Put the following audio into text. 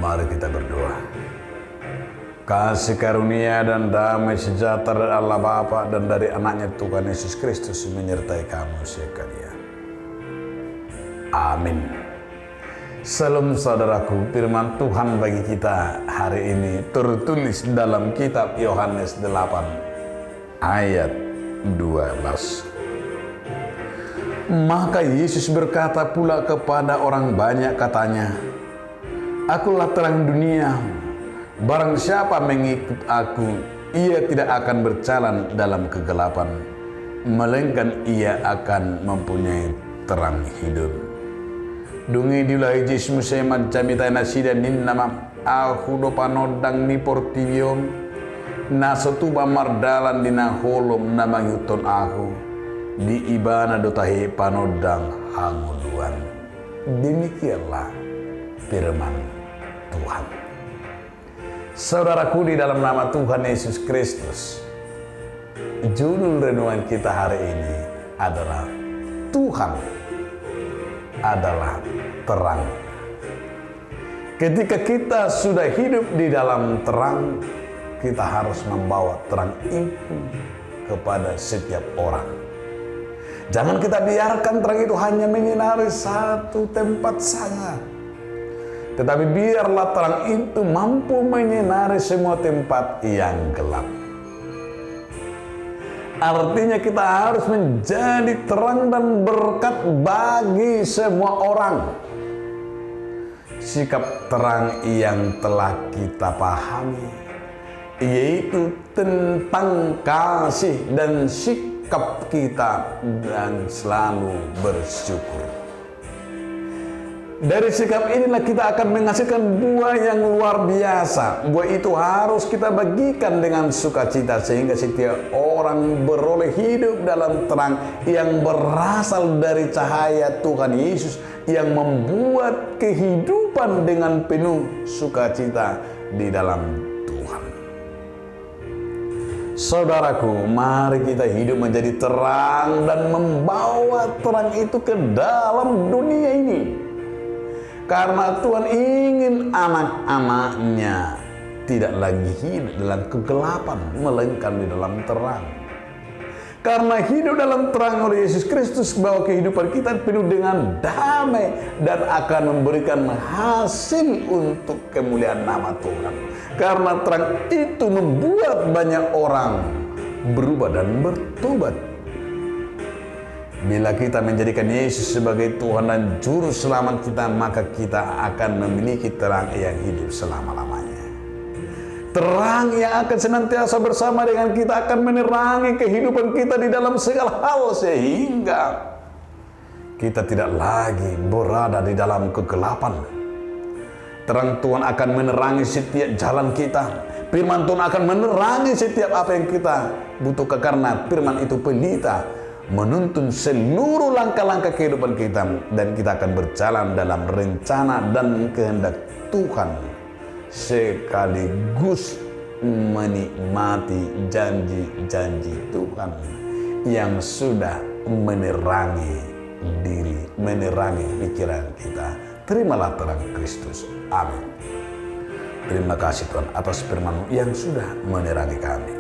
Mari kita berdoa. Kasih karunia dan damai sejahtera dari Allah Bapa dan dari anaknya Tuhan Yesus Kristus menyertai kamu sekalian. Amin. Salam saudaraku, firman Tuhan bagi kita hari ini tertulis dalam kitab Yohanes 8 ayat 12. Maka Yesus berkata pula kepada orang banyak, katanya, "Akulah terang dunia. Barang siapa mengikut aku, ia tidak akan berjalan dalam kegelapan, melainkan ia akan mempunyai terang hidup." Dungi dilai Yesus museman jamita nasida ninnama aku do panodang ni portivion nasotuba mardalan dina holom nama yuton aku di ibana dotahe panodang hanguluan. Demikianlah firman Tuhan. Saudaraku, di dalam nama Tuhan Yesus Kristus, judul renungan kita hari ini adalah Tuhan adalah terang. Ketika kita sudah hidup di dalam terang, kita harus membawa terang itu kepada setiap orang. Jangan kita biarkan terang itu hanya menyinari satu tempat saja, tetapi biarlah terang itu mampu menyinari semua tempat yang gelap. Artinya kita harus menjadi terang dan berkat bagi semua orang. Sikap terang yang telah kita pahami, yaitu tentang kasih dan sikap kita dan selalu bersyukur. Dari sikap inilah kita akan menghasilkan buah yang luar biasa. Buah itu harus kita bagikan dengan sukacita sehingga setiap orang beroleh hidup dalam terang yang berasal dari cahaya Tuhan Yesus yang membuat kehidupan dengan penuh sukacita di dalam Tuhan. Saudaraku, mari kita hidup menjadi terang dan membawa terang itu ke dalam dunia ini. Karena Tuhan ingin anak-anaknya tidak lagi hidup dalam kegelapan, melainkan di dalam terang. Karena hidup dalam terang oleh Yesus Kristus, bahwa kehidupan kita penuh dengan damai dan akan memberikan hasil untuk kemuliaan nama Tuhan. Karena terang itu membuat banyak orang berubah dan bertobat. Bila kita menjadikan Yesus sebagai Tuhan dan Juru Selamat kita, maka kita akan memiliki terang yang hidup selama-lamanya. Terang yang akan senantiasa bersama dengan kita, akan menerangi kehidupan kita di dalam segala hal, sehingga kita tidak lagi berada di dalam kegelapan. Terang Tuhan akan menerangi setiap jalan kita. Firman Tuhan akan menerangi setiap apa yang kita butuhkan, karena firman itu pelita menuntun seluruh langkah-langkah kehidupan kita, dan kita akan berjalan dalam rencana dan kehendak Tuhan, sekaligus menikmati janji-janji Tuhan yang sudah menerangi diri, menerangi pikiran kita. Terimalah terang Kristus. Amin. Terima kasih Tuhan atas firman yang sudah menerangi kami.